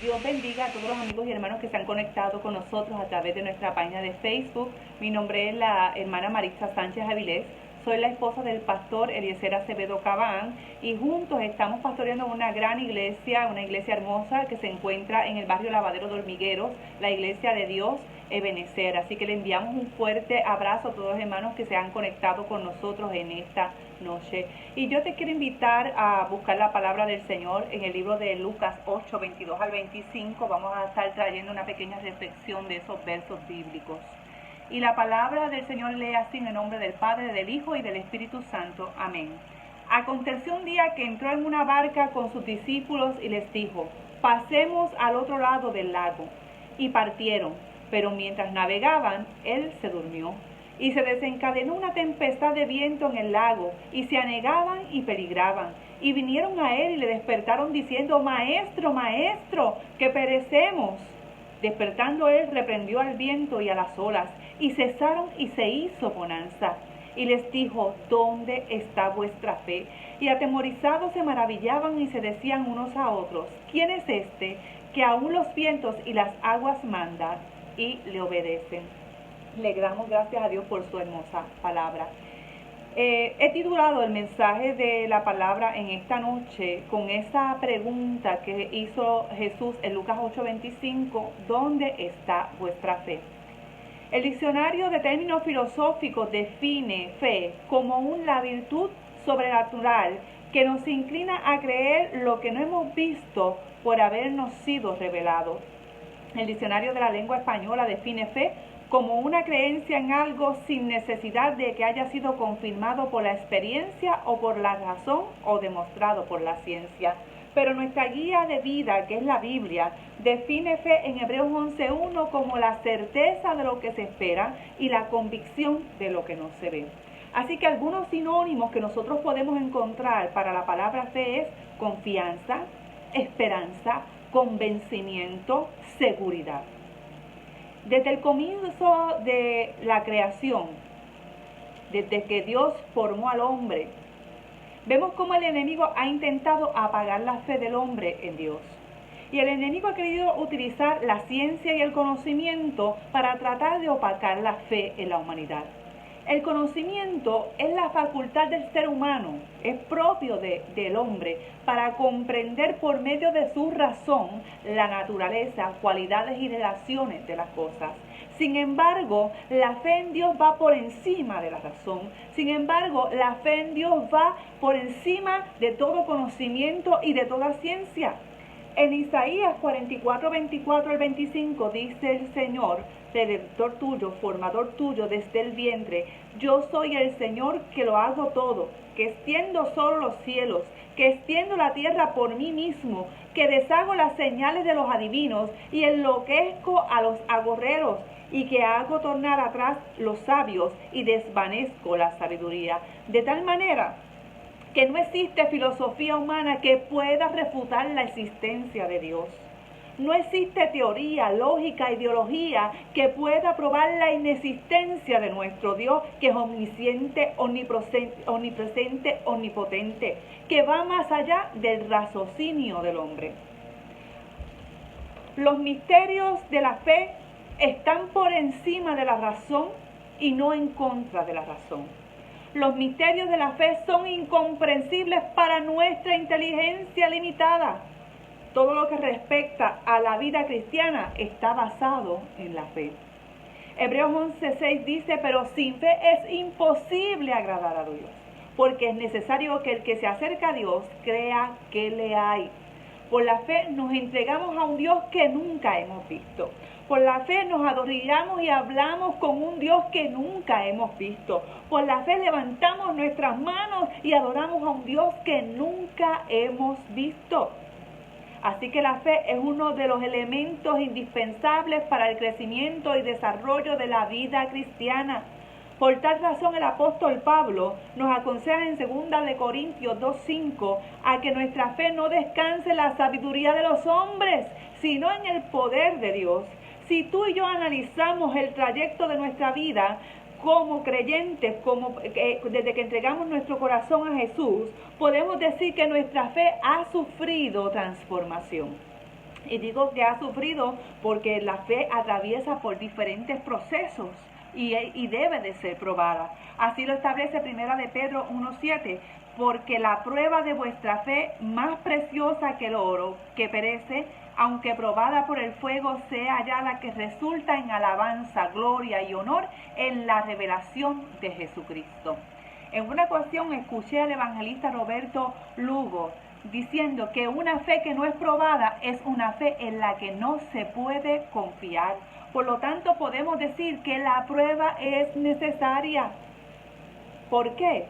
Dios bendiga a todos los amigos y hermanos que se han conectado con nosotros a través de nuestra página de Facebook. Mi nombre es la hermana Maritza Sánchez Avilés. Soy la esposa del pastor Eliezer Acevedo Cabán y juntos estamos pastoreando una gran iglesia, una iglesia hermosa que se encuentra en el barrio Lavadero de Hormigueros, la Iglesia de Dios Ebenecer. Así que le enviamos un fuerte abrazo a todos los hermanos que se han conectado con nosotros en esta noche. Y yo te quiero invitar a buscar la palabra del Señor en el libro de Lucas 8, 22 al 25. Vamos a estar trayendo una pequeña reflexión de esos versos bíblicos. Y la palabra del Señor lee así en el nombre del Padre, del Hijo y del Espíritu Santo. Amén. Aconteció un día que entró en una barca con sus discípulos y les dijo: pasemos al otro lado del lago. Y partieron, pero mientras navegaban, él se durmió. Y se desencadenó una tempestad de viento en el lago, y se anegaban y peligraban. Y vinieron a él y le despertaron diciendo: Maestro, Maestro, que perecemos. Despertando él, reprendió al viento y a las olas, y cesaron y se hizo bonanza. Y les dijo: ¿dónde está vuestra fe? Y atemorizados se maravillaban y se decían unos a otros: ¿quién es este que aún los vientos y las aguas manda y le obedecen? Le damos gracias a Dios por su hermosa palabra. He titulado el mensaje de la palabra en esta noche con esa pregunta que hizo Jesús en Lucas 8:25: ¿dónde está vuestra fe? El diccionario de términos filosóficos define fe como la virtud sobrenatural que nos inclina a creer lo que no hemos visto por habernos sido revelado. El diccionario de la lengua española define fe como una creencia en algo sin necesidad de que haya sido confirmado por la experiencia o por la razón o demostrado por la ciencia. Pero nuestra guía de vida, que es la Biblia, define fe en Hebreos 11:1 como la certeza de lo que se espera y la convicción de lo que no se ve. Así que algunos sinónimos que nosotros podemos encontrar para la palabra fe es confianza, esperanza, convencimiento, seguridad. Desde el comienzo de la creación, desde que Dios formó al hombre, vemos cómo el enemigo ha intentado apagar la fe del hombre en Dios. Y el enemigo ha querido utilizar la ciencia y el conocimiento para tratar de opacar la fe en la humanidad. El conocimiento es la facultad del ser humano, es propio del hombre para comprender por medio de su razón la naturaleza, cualidades y relaciones de las cosas. Sin embargo, la fe en Dios va por encima de la razón. Sin embargo, la fe en Dios va por encima de todo conocimiento y de toda ciencia. En Isaías 44, 24 al 25 dice el Señor: Redentor tuyo, formador tuyo desde el vientre, yo soy el Señor que lo hago todo, que extiendo solo los cielos, que extiendo la tierra por mí mismo, que deshago las señales de los adivinos y enloquezco a los agorreros, y que hago tornar atrás los sabios y desvanezco la sabiduría. De tal manera que no existe filosofía humana que pueda refutar la existencia de Dios. No existe teoría, lógica, ideología que pueda probar la inexistencia de nuestro Dios, que es omnisciente, omnipresente, omnipotente, que va más allá del raciocinio del hombre. Los misterios de la fe están por encima de la razón y no en contra de la razón. Los misterios de la fe son incomprensibles para nuestra inteligencia limitada. Todo lo que respecta a la vida cristiana está basado en la fe. Hebreos 11:6 dice: pero sin fe es imposible agradar a Dios, porque es necesario que el que se acerca a Dios crea que le hay. Por la fe nos entregamos a un Dios que nunca hemos visto. Por la fe nos arrodillamos y hablamos con un Dios que nunca hemos visto. Por la fe levantamos nuestras manos y adoramos a un Dios que nunca hemos visto. Así que la fe es uno de los elementos indispensables para el crecimiento y desarrollo de la vida cristiana. Por tal razón el apóstol Pablo nos aconseja en 2 de Corintios 2:5 a que nuestra fe no descanse en la sabiduría de los hombres, sino en el poder de Dios. Si tú y yo analizamos el trayecto de nuestra vida como creyentes, desde que entregamos nuestro corazón a Jesús, podemos decir que nuestra fe ha sufrido transformación. Y digo que ha sufrido porque la fe atraviesa por diferentes procesos y debe de ser probada. Así lo establece Primera de Pedro 1:7, porque la prueba de vuestra fe, más preciosa que el oro, que perece, aunque probada por el fuego, sea hallada que resulta en alabanza, gloria y honor en la revelación de Jesucristo. En una ocasión escuché al evangelista Roberto Lugo diciendo que una fe que no es probada es una fe en la que no se puede confiar. Por lo tanto, podemos decir que la prueba es necesaria. ¿Por qué?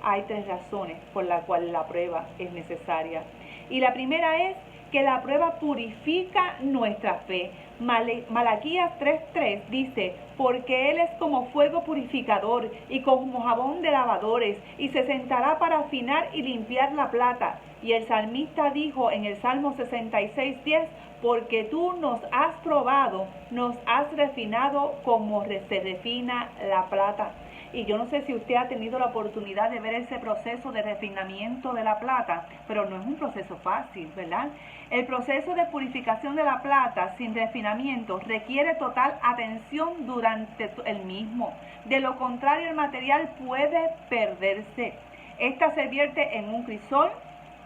Hay 3 razones por las cuales la prueba es necesaria. Y la primera es que la prueba purifica nuestra fe. Malaquías 3:3 dice, porque Él es como fuego purificador y como jabón de lavadores, y se sentará para afinar y limpiar la plata. Y el salmista dijo en el Salmo 66:10, porque tú nos has probado, nos has refinado como se refina la plata. Y yo no sé si usted ha tenido la oportunidad de ver ese proceso de refinamiento de la plata, pero no es un proceso fácil, ¿verdad? El proceso de purificación de la plata sin refinamiento requiere total atención durante el mismo. De lo contrario, el material puede perderse. Esta se vierte en un crisol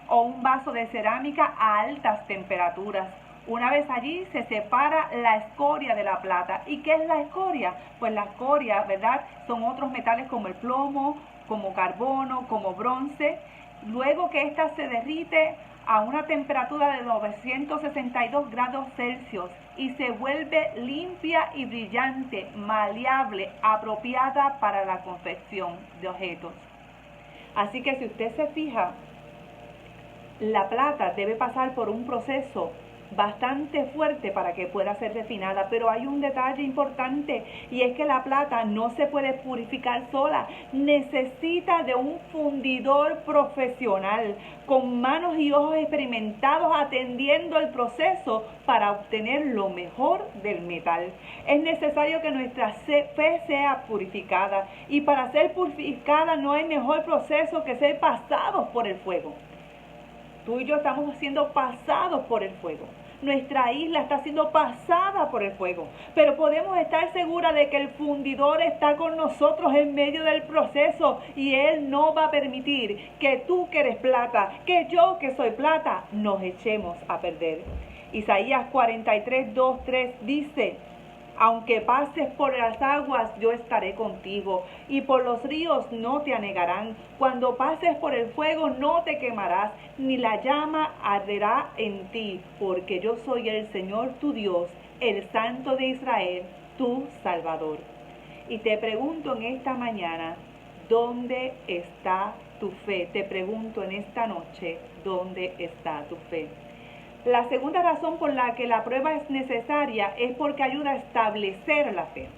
o un vaso de cerámica a altas temperaturas. Una vez allí se separa la escoria de la plata. ¿Y qué es la escoria? Pues la escoria, ¿verdad? Son otros metales como el plomo, como carbono, como bronce. Luego que ésta se derrite a una temperatura de 962 grados Celsius y se vuelve limpia y brillante, maleable, apropiada para la confección de objetos. Así que si usted se fija, la plata debe pasar por un proceso bastante fuerte para que pueda ser refinada, pero hay un detalle importante y es que la plata no se puede purificar sola, necesita de un fundidor profesional con manos y ojos experimentados atendiendo el proceso para obtener lo mejor del metal. Es necesario que nuestra fe sea purificada y para ser purificada no hay mejor proceso que ser pasados por el fuego. Tú y yo estamos siendo pasados por el fuego. Nuestra isla está siendo pasada por el fuego. Pero podemos estar seguras de que el fundidor está con nosotros en medio del proceso. Y Él no va a permitir que tú que eres plata, que yo que soy plata, nos echemos a perder. Isaías 43:2-3 dice, aunque pases por las aguas, yo estaré contigo, y por los ríos no te anegarán. Cuando pases por el fuego, no te quemarás, ni la llama arderá en ti, porque yo soy el Señor tu Dios, el Santo de Israel, tu Salvador. Y te pregunto en esta mañana, ¿dónde está tu fe? Te pregunto en esta noche, ¿dónde está tu fe? La segunda razón por la que la prueba es necesaria es porque ayuda a establecer la fe.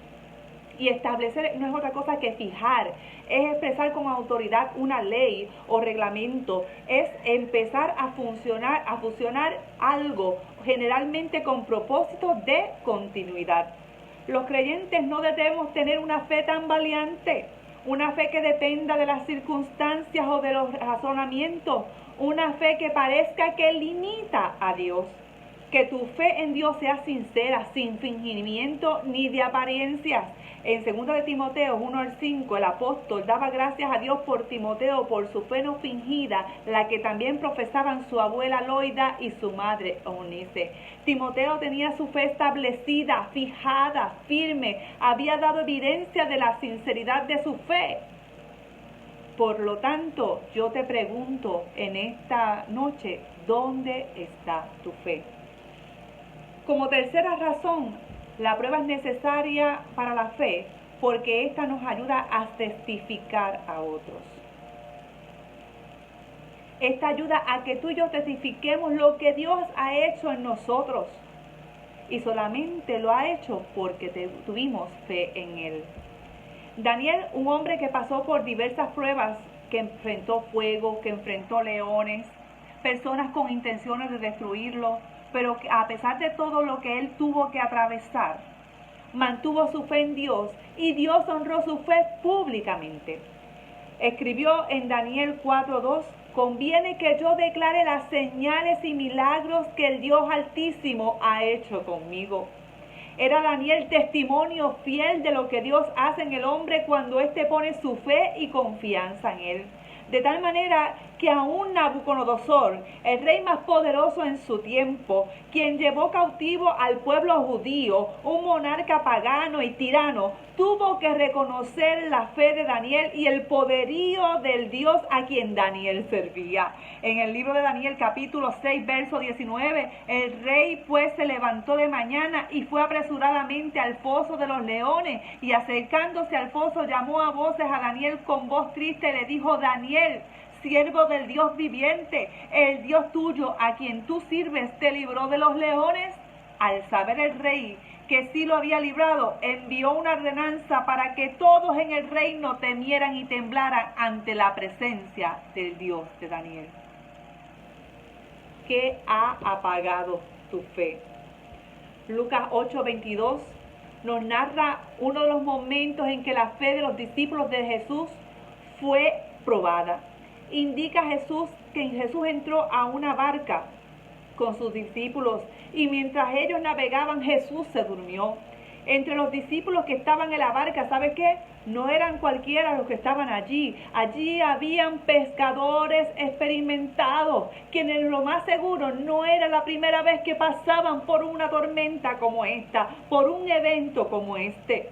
Y establecer no es otra cosa que fijar, es expresar con autoridad una ley o reglamento, es empezar a fusionar algo, generalmente con propósito de continuidad. Los creyentes no debemos tener una fe tan valiente, una fe que dependa de las circunstancias o de los razonamientos, una fe que parezca que limita a Dios. Que tu fe en Dios sea sincera, sin fingimiento ni de apariencias. En 2 de Timoteo 1:5, el apóstol daba gracias a Dios por Timoteo, por su fe no fingida, la que también profesaban su abuela Loida y su madre Eunice. Timoteo tenía su fe establecida, fijada, firme, había dado evidencia de la sinceridad de su fe. Por lo tanto, yo te pregunto en esta noche, ¿dónde está tu fe? Como tercera razón, la prueba es necesaria para la fe porque esta nos ayuda a testificar a otros. Esta ayuda a que tú y yo testifiquemos lo que Dios ha hecho en nosotros. Y solamente lo ha hecho porque tuvimos fe en Él. Daniel, un hombre que pasó por diversas pruebas, que enfrentó fuego, que enfrentó leones, personas con intenciones de destruirlo, pero que a pesar de todo lo que él tuvo que atravesar, mantuvo su fe en Dios y Dios honró su fe públicamente. Escribió en Daniel 4:2, conviene que yo declare las señales y milagros que el Dios Altísimo ha hecho conmigo. Era Daniel testimonio fiel de lo que Dios hace en el hombre cuando éste pone su fe y confianza en él. De tal manera que aún Nabucodonosor, el rey más poderoso en su tiempo, quien llevó cautivo al pueblo judío, un monarca pagano y tirano, tuvo que reconocer la fe de Daniel y el poderío del Dios a quien Daniel servía. En el libro de Daniel capítulo 6, verso 19, el rey pues se levantó de mañana y fue apresuradamente al foso de los leones, y acercándose al foso llamó a voces a Daniel con voz triste y le dijo: Daniel, siervo del Dios viviente, el Dios tuyo a quien tú sirves, ¿te libró de los leones? Al saber el rey que sí lo había librado, envió una ordenanza para que todos en el reino temieran y temblaran ante la presencia del Dios de Daniel. ¿Qué ha apagado tu fe? Lucas 8:22 nos narra uno de los momentos en que la fe de los discípulos de Jesús fue probada. Indica Jesús que Jesús entró a una barca con sus discípulos y mientras ellos navegaban Jesús se durmió. Entre los discípulos que estaban en la barca, ¿sabe qué? No eran cualquiera los que estaban allí. Allí habían pescadores experimentados, quienes lo más seguro no era la primera vez que pasaban por una tormenta como esta, por un evento como este.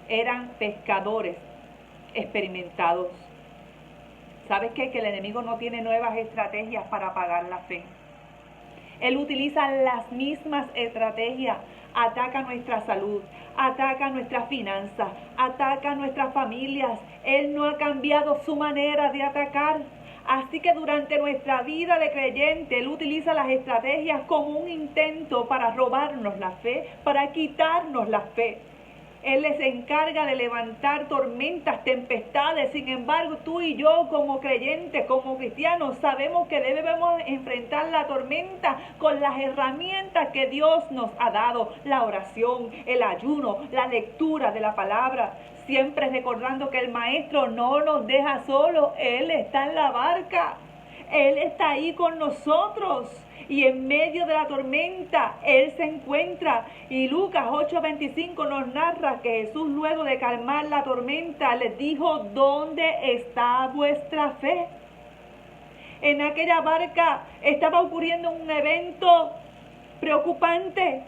Eran pescadores experimentados. ¿Sabes qué? Que el enemigo no tiene nuevas estrategias para apagar la fe. Él utiliza las mismas estrategias. Ataca nuestra salud, ataca nuestras finanzas, ataca nuestras familias. Él no ha cambiado su manera de atacar. Así que durante nuestra vida de creyente, Él utiliza las estrategias como un intento para robarnos la fe, para quitarnos la fe. Él les encarga de levantar tormentas, tempestades. Sin embargo, tú y yo como creyentes, como cristianos, sabemos que debemos enfrentar la tormenta con las herramientas que Dios nos ha dado: la oración, el ayuno, la lectura de la palabra. Siempre recordando que el Maestro no nos deja solos. Él está en la barca. Él está ahí con nosotros. Y en medio de la tormenta, Él se encuentra. Y Lucas 8:25 nos narra que Jesús, luego de calmar la tormenta, les dijo: ¿dónde está vuestra fe? En aquella barca estaba ocurriendo un evento preocupante.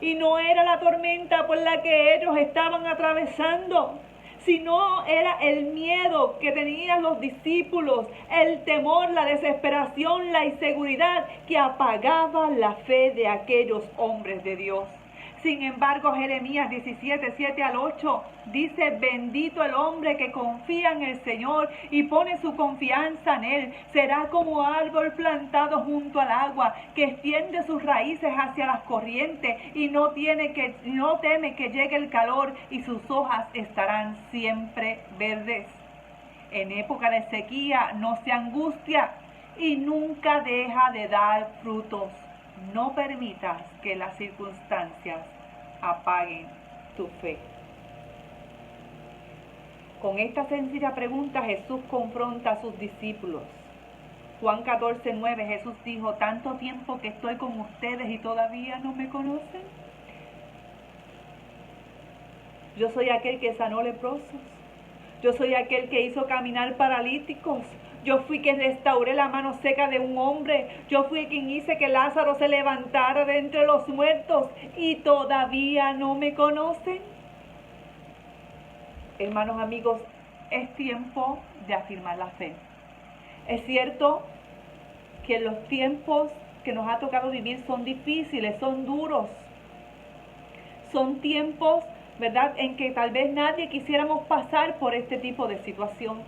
Y no era la tormenta por la que ellos estaban atravesando, sino era el miedo que tenían los discípulos, el temor, la desesperación, la inseguridad que apagaba la fe de aquellos hombres de Dios. Sin embargo, Jeremías 17:7-8 dice: bendito el hombre que confía en el Señor y pone su confianza en Él. Será como árbol plantado junto al agua, que extiende sus raíces hacia las corrientes y no teme que llegue el calor, y sus hojas estarán siempre verdes. En época de sequía no se angustia y nunca deja de dar frutos. No permitas que las circunstancias apaguen tu fe. Con esta sencilla pregunta Jesús confronta a sus discípulos. Juan 14:9, Jesús dijo: ¿tanto tiempo que estoy con ustedes y todavía no me conocen? Yo soy aquel que sanó leprosos. Yo soy aquel que hizo caminar paralíticos. Yo fui quien restauré la mano seca de un hombre. Yo fui quien hice que Lázaro se levantara de entre los muertos. ¿Y todavía no me conocen? Hermanos, amigos, es tiempo de afirmar la fe. Es cierto que los tiempos que nos ha tocado vivir son difíciles, son duros. Son tiempos, ¿verdad?, en que tal vez nadie quisiéramos pasar por este tipo de situación.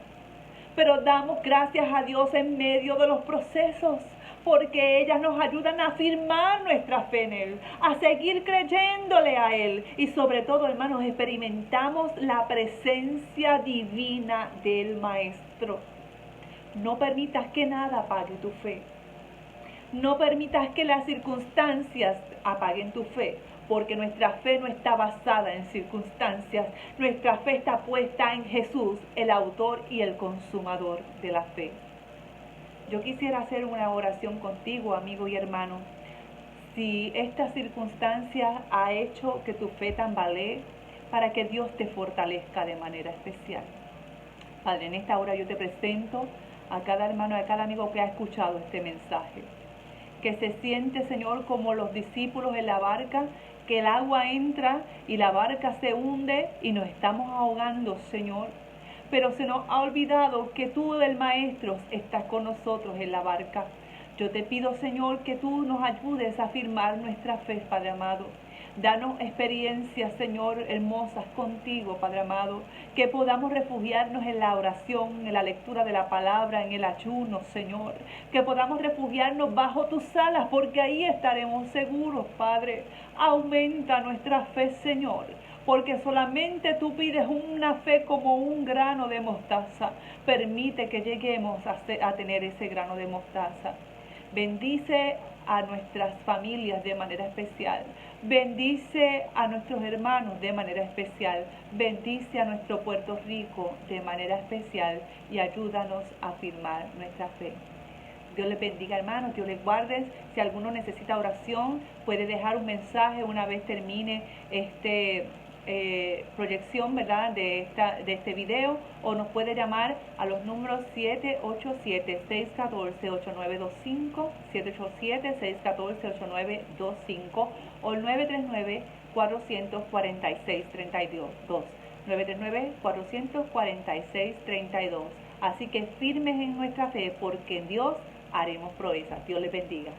Pero damos gracias a Dios en medio de los procesos, porque ellas nos ayudan a afirmar nuestra fe en Él, a seguir creyéndole a Él. Y sobre todo, hermanos, experimentamos la presencia divina del Maestro. No permitas que nada apague tu fe. No permitas que las circunstancias apaguen tu fe, porque nuestra fe no está basada en circunstancias. Nuestra fe está puesta en Jesús, el autor y el consumador de la fe. Yo quisiera hacer una oración contigo, amigo y hermano. Si esta circunstancia ha hecho que tu fe tambalee, para que Dios te fortalezca de manera especial. Padre, en esta hora yo te presento a cada hermano, a cada amigo que ha escuchado este mensaje. Que se siente, Señor, como los discípulos en la barca, que el agua entra y la barca se hunde y nos estamos ahogando, Señor. Pero se nos ha olvidado que tú, el Maestro, estás con nosotros en la barca. Yo te pido, Señor, que tú nos ayudes a afirmar nuestra fe, Padre amado. Danos experiencias, Señor, hermosas contigo, Padre amado, que podamos refugiarnos en la oración, en la lectura de la palabra, en el ayuno, Señor, que podamos refugiarnos bajo tus alas, porque ahí estaremos seguros, Padre. Aumenta nuestra fe, Señor, porque solamente tú pides una fe como un grano de mostaza. Permite que lleguemos a tener ese grano de mostaza. Bendice a nuestras familias de manera especial. Bendice a nuestros hermanos de manera especial. Bendice a nuestro Puerto Rico de manera especial y ayúdanos a afirmar nuestra fe. Dios les bendiga, hermanos, Dios les guarde. Si alguno necesita oración, puede dejar un mensaje una vez termine proyección, ¿verdad?, de este video, o nos puede llamar a los números 787-614-8925, 787-614-8925 o el 939-446-32, 939-446-32. Así que firmes en nuestra fe, porque en Dios haremos proezas. Dios les bendiga.